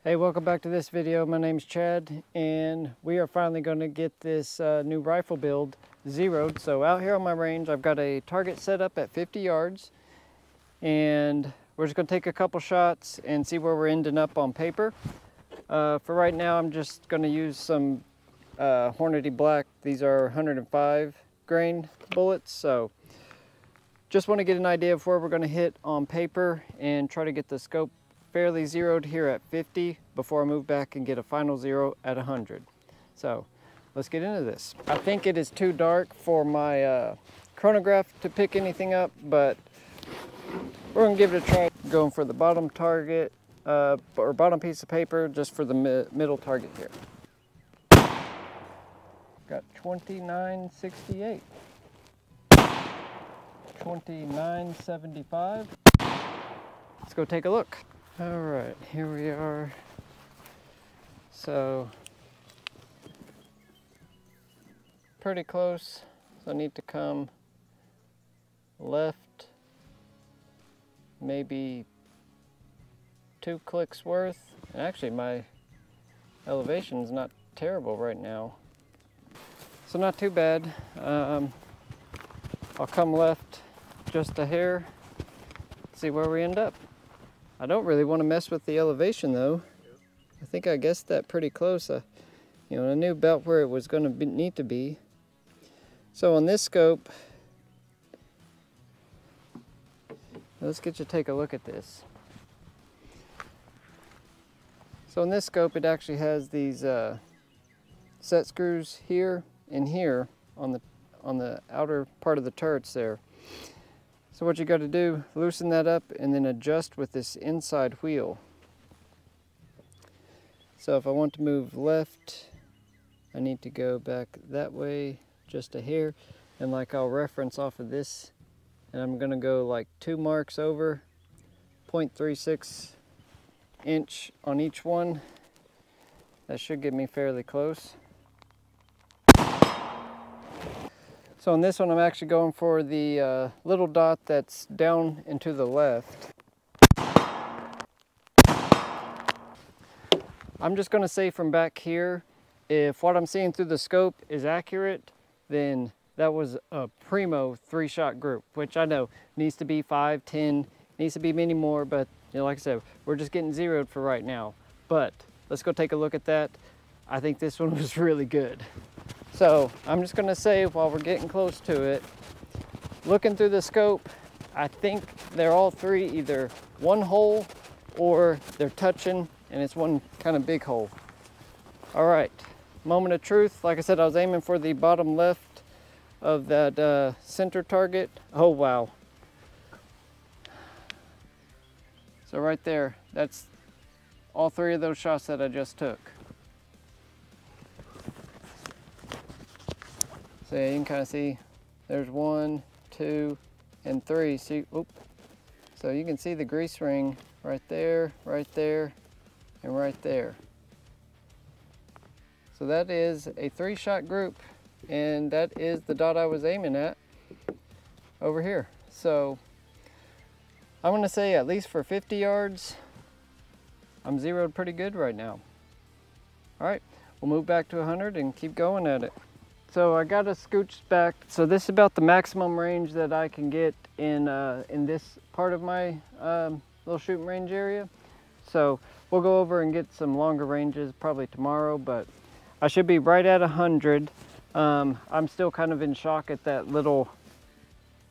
Hey, welcome back to this video. My name's Chad, and we are finally going to get this new rifle build zeroed. So out here on my range, I've got a target set up at 50 yards, and we're just going to take a couple shots and see where we're ending up on paper. For right now, I'm just going to use some Hornady Black. These are 105 grain bullets, so just want to get an idea of where we're going to hit on paper and try to get the scope fairly zeroed here at 50 before I move back and get a final zero at 100. So let's get into this. I think it is too dark for my chronograph to pick anything up, but we're gonna give it a try. Going for the bottom target or bottom piece of paper just for the middle target here. Got 2968, 2975. Let's go take a look. All right, here we are. So pretty close. So I need to come left, maybe 2 clicks worth. And actually my elevation is not terrible right now, so not too bad. I'll come left just a hair, see where we end up. I don't really want to mess with the elevation though. I think I guessed that pretty close. You know, I knew about where it was going to need to be. So on this scope, let's get you to take a look at this. So in this scope, it actually has these set screws here and here on the outer part of the turrets there. So what you got to do, loosen that up and then adjust with this inside wheel. So if I want to move left, I need to go back that way just a hair, and like I'll reference off of this, and I'm going to go like 2 marks over, 0.36 inch on each one. That should get me fairly close. So on this one, I'm actually going for the little dot that's down and to the left. I'm just going to say from back here, if what I'm seeing through the scope is accurate, then that was a primo 3-shot group, which I know needs to be 5, 10, needs to be many more, but you know, like I said, we're just getting zeroed for right now. But let's go take a look at that. I think this one was really good. So I'm just gonna say, while we're getting close to it, looking through the scope, I think they're all 3 either one hole or they're touching and it's one kind of big hole. All right, moment of truth. Like I said, I was aiming for the bottom left of that center target. Oh, wow. So right there, that's all 3 of those shots that I just took. So yeah, you can kind of see there's 1, 2, and 3. See, oop. So you can see the grease ring right there, and right there. So that is a 3-shot group, and that is the dot I was aiming at over here. So I'm gonna say at least for 50 yards, I'm zeroed pretty good right now. All right, we'll move back to 100 and keep going at it. So I got to scooch back. So this is about the maximum range that I can get in this part of my little shooting range area. So we'll go over and get some longer ranges probably tomorrow, but I should be right at 100. I'm still kind of in shock at that little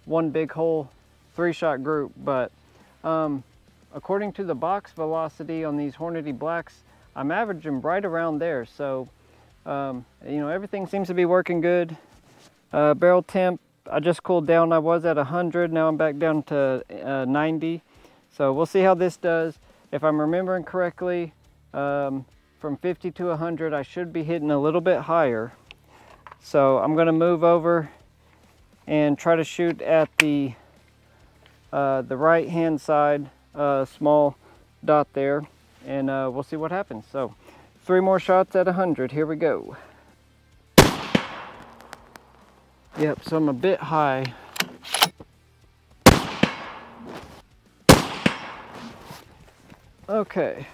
one big hole 3-shot group, but according to the box velocity on these Hornady Blacks, I'm averaging right around there. So you know, everything seems to be working good. Barrel temp, I just cooled down. I was at 100, now I'm back down to 90. So we'll see how this does. If I'm remembering correctly, from 50 to 100, I should be hitting a little bit higher. So I'm gonna move over and try to shoot at the right-hand side, small dot there, and we'll see what happens. So 3 more shots at 100. Here we go. Yep, so I'm a bit high. Okay.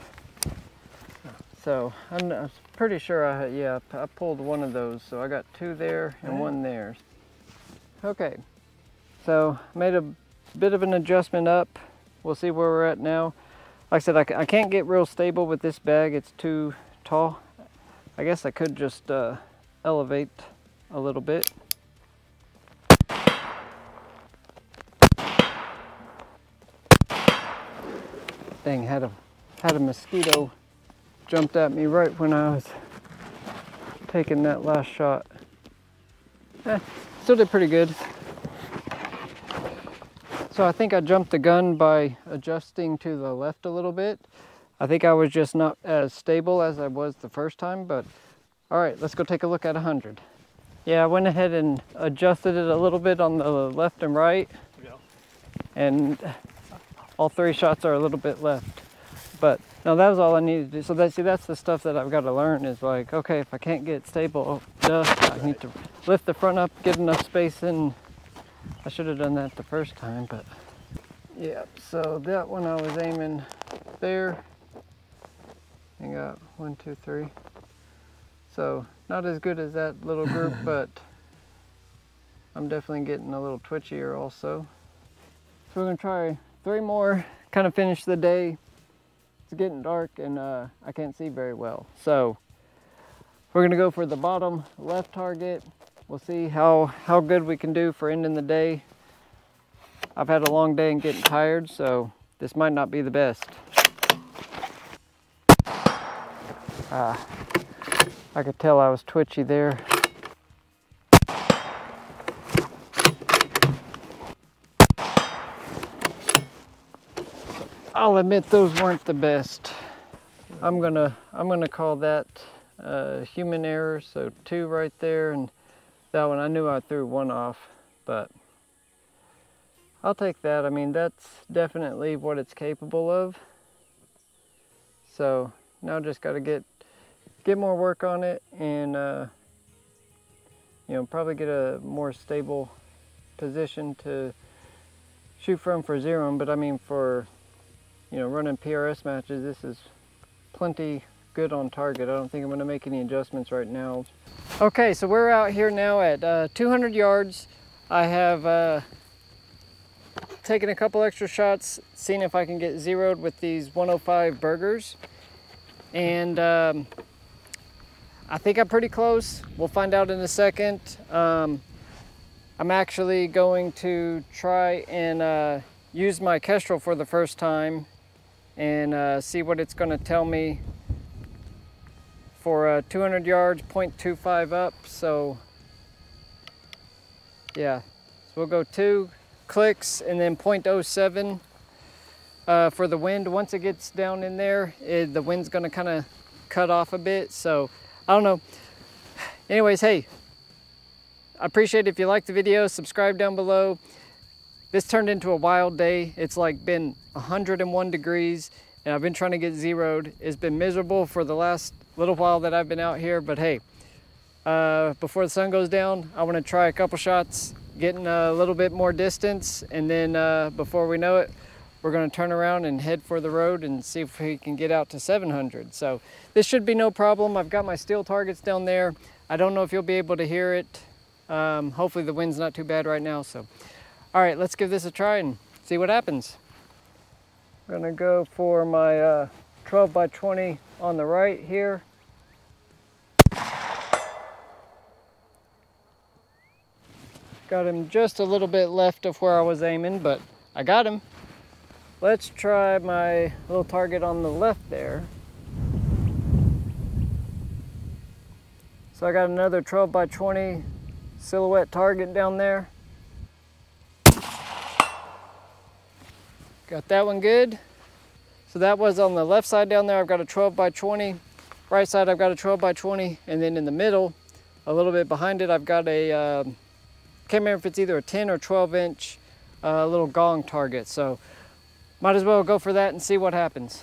So I'm pretty sure I pulled one of those. So I got 2 there and 1 there. Okay, so made a bit of an adjustment up. We'll see where we're at now. Like I said, I can't get real stable with this bag. It's too tall. I guess I could just elevate a little bit. Dang, had a mosquito jumped at me right when I was taking that last shot. Still did pretty good. So I think I jumped the gun by adjusting to the left a little bit. I think I was just not as stable as I was the first time, but all right, let's go take a look at 100. Yeah, I went ahead and adjusted it a little bit on the left and right. Yeah. And all 3 shots are a little bit left. But no, that was all I needed to do. So that's the stuff that I've got to learn is like, okay, if I can't get stable dust, I need to lift the front up, get enough space in. I should have done that the first time, but yeah. So that one I was aiming there. I got 1, 2, 3. So not as good as that little group, but I'm definitely getting a little twitchier also. So we're gonna try 3 more, kind of finish the day. It's getting dark and I can't see very well. So we're gonna go for the bottom left target. We'll see how good we can do for ending the day. I've had a long day and getting tired, so this might not be the best. I could tell I was twitchy there. I'll admit those weren't the best. I'm gonna call that human error. So 2 right there, and that one I knew I threw 1 off, but I'll take that. I mean, that's definitely what it's capable of. So now just got to get more work on it, and you know, probably get a more stable position to shoot from for zeroing. But I mean, for running PRS matches, this is plenty good on target. I don't think I'm going to make any adjustments right now. Okay, so we're out here now at 200 yards. I have taken a couple extra shots, seeing if I can get zeroed with these 105 Bergers, and I think I'm pretty close. We'll find out in a second. I'm actually going to try and use my Kestrel for the first time and see what it's going to tell me for 200 yards, 0.25 up. So yeah, so we'll go 2 clicks and then 0.07 for the wind. Once it gets down in there, the wind's going to kind of cut off a bit. So I don't know. Anyways, hey, I appreciate it if you like the video. Subscribe down below. This turned into a wild day. It's like been 101 degrees and I've been trying to get zeroed. It's been miserable for the last little while that I've been out here, but hey, before the sun goes down, I want to try a couple shots, getting a little bit more distance, and then before we know it, we're going to turn around and head for the road and see if we can get out to 700. So this should be no problem. I've got my steel targets down there. I don't know if you'll be able to hear it. Hopefully the wind's not too bad right now. So, all right, let's give this a try and see what happens. I'm gonna go for my 12 by 20 on the right here. Got him just a little bit left of where I was aiming, but I got him. Let's try my little target on the left there. So I got another 12 by 20 silhouette target down there. Got that one good. So that was on the left side down there. I've got a 12 by 20. Right side, I've got a 12 by 20. And then in the middle, a little bit behind it, I've got a, can't remember if it's either a 10 or 12 inch little gong target. So might as well go for that and see what happens.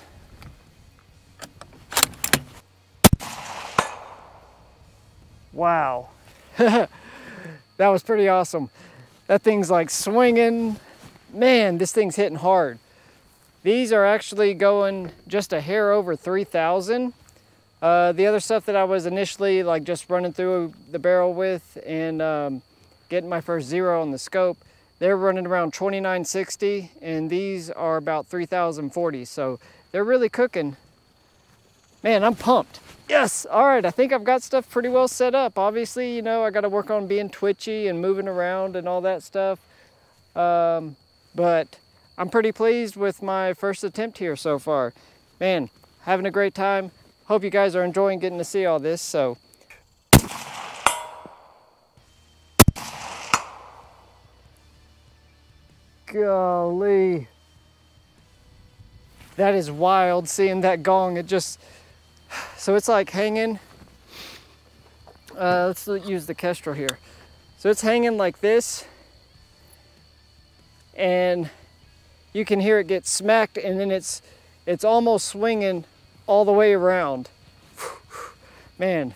Wow. That was pretty awesome. That thing's like swinging. Man, this thing's hitting hard. These are actually going just a hair over 3,000. The other stuff that I was initially like just running through the barrel with and getting my first 0 on the scope, they're running around 2960, and these are about 3040. So they're really cooking. Man, I'm pumped. Yes, all right, I think I've got stuff pretty well set up. Obviously, you know, I got to work on being twitchy and moving around and all that stuff. But I'm pretty pleased with my first attempt here so far. Man, having a great time. Hope you guys are enjoying getting to see all this. So golly, that is wild seeing that gong. It just, so it's like hanging, let's use the kestrel here. So it's hanging like this, and you can hear it get smacked, and then it's almost swinging all the way around. Man,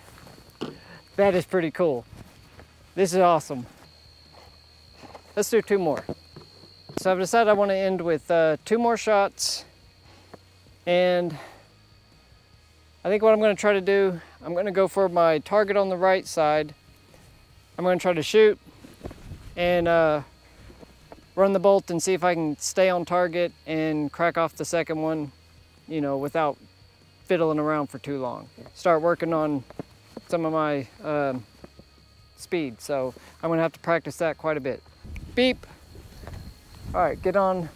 that is pretty cool. This is awesome. Let's do 2 more. So I've decided I want to end with 2 more shots, and I think what I'm going to try to do, I'm going to go for my target on the right side. I'm going to try to shoot and run the bolt and see if I can stay on target and crack off the second one, you know, without fiddling around for too long. Start working on some of my speed. So I'm going to have to practice that quite a bit. Beep. All right, get on,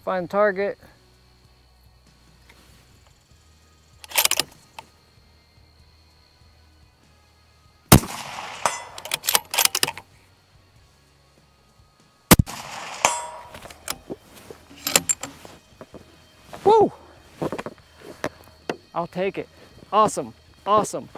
find target. Woo! I'll take it. Awesome, awesome.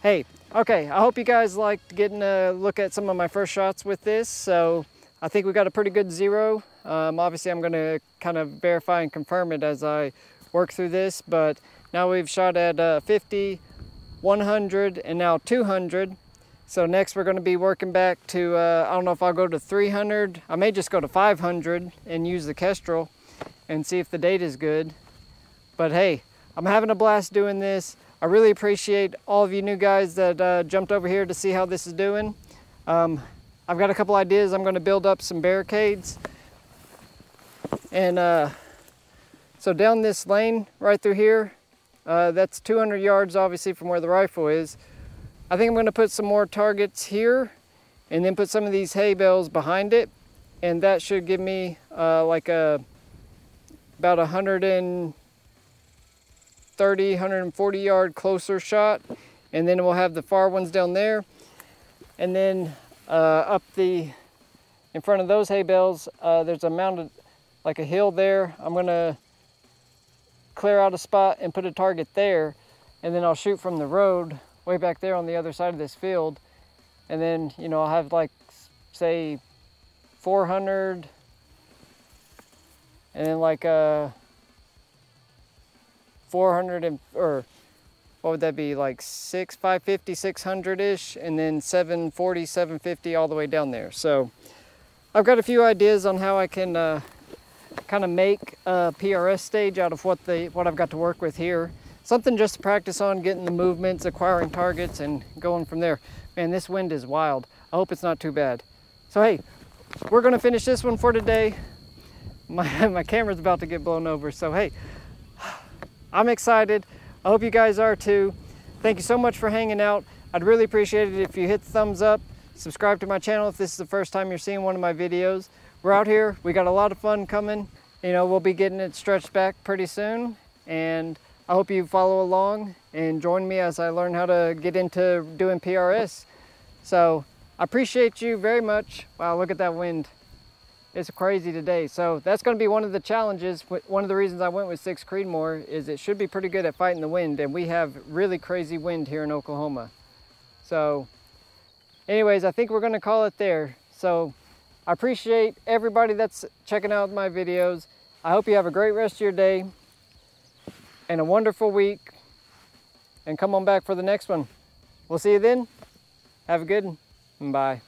Hey, okay, I hope you guys liked getting a look at some of my first shots with this. So I think we got a pretty good 0. Obviously, I'm going to kind of verify and confirm it as I work through this, but now we've shot at 50, 100, and now 200. So next we're going to be working back to, I don't know if I'll go to 300. I may just go to 500 and use the kestrel and see if the data is good. But hey, I'm having a blast doing this. I really appreciate all of you new guys that jumped over here to see how this is doing. I've got a couple ideas. I'm going to build up some barricades. And so down this lane right through here, that's 200 yards obviously from where the rifle is. I think I'm going to put some more targets here and then put some of these hay bales behind it. And that should give me like about 130, 140 yard closer shot. And then we'll have the far ones down there. And then up in front of those hay bales, there's a mounted, like a hill there. I'm gonna clear out a spot and put a target there, and then I'll shoot from the road way back there on the other side of this field. And then, you know, I'll have like, say 400, and then like 400 or what would that be, like 550, 600-ish, and then 740, 750 all the way down there. So I've got a few ideas on how I can kind of make a PRS stage out of what I've got to work with here. Something just to practice on, getting the movements, acquiring targets, and going from there. Man, this wind is wild. I hope it's not too bad. So hey, we're gonna finish this one for today. My camera's about to get blown over, so hey, I'm excited. I hope you guys are too. Thank you so much for hanging out. I'd really appreciate it if you hit the thumbs up, subscribe to my channel if this is the first time you're seeing one of my videos. We're out here, we got a lot of fun coming. You know, we'll be getting it stretched back pretty soon, and I hope you follow along and join me as I learn how to get into doing PRS. So I appreciate you very much. Wow, look at that wind. It's crazy today. So that's going to be one of the challenges. One of the reasons I went with 6 Creedmoor is it should be pretty good at fighting the wind, and we have really crazy wind here in Oklahoma. So anyways, I think we're going to call it there. So I appreciate everybody that's checking out my videos. I hope you have a great rest of your day and a wonderful week, and come on back for the next one. We'll see you then. Have a good one. Bye.